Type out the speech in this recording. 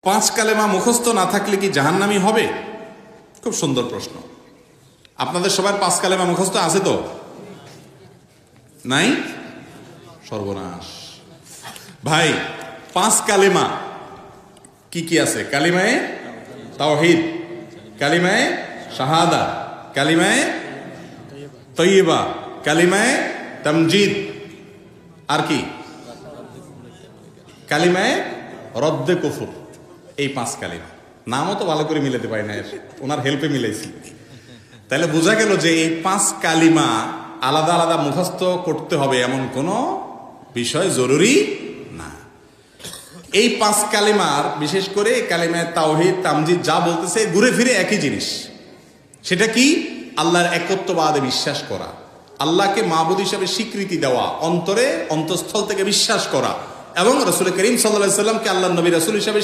পাঁচ কালেমা মুখস্থ না থাকলে কি জাহান্নামী হবে? খুব সুন্দর প্রশ্ন। আপনাদের সবার পাঁচ কালেমা মুখস্থ আছে তো? নাই? সর্বনাশ ভাই। পাঁচ কালেমা কি কি আছে? কালিমায়ে তাওহীদ, কালিমায়ে শাহাদা, কালিমায়ে তয়্যিবা, কালিমায়ে তামজিদ, আর কি কালিমায়ে রদ্দে কুফর। এই পাঁচ কালিমা নামও তো ভালো করে মিলাতে পারি না, ওনার হেল্পে মিলাইছি। তাহলে বোঝা গেল যে এই পাঁচ কালিমা আলাদা আলাদা মুখস্থ করতে হবে এমন কোনো বিষয় জরুরি না। এই পাঁচ কালিমার বিশেষ করে কালিমায়ে তাওহীদ তামজিদ যা বলতেছে ঘুরে ফিরে একই জিনিস। সেটা কি? আল্লাহর একত্ববাদে বিশ্বাস করা, আল্লাহকে মাবুদ হিসাবে স্বীকৃতি দেওয়া, অন্তরে অন্তঃস্থল থেকে বিশ্বাস করা, এবং রাসূল করিম সাল্লাল্লাহু আলাইহি ওয়াসাল্লামকে আল্লাহর নবী রাসূল হিসাবে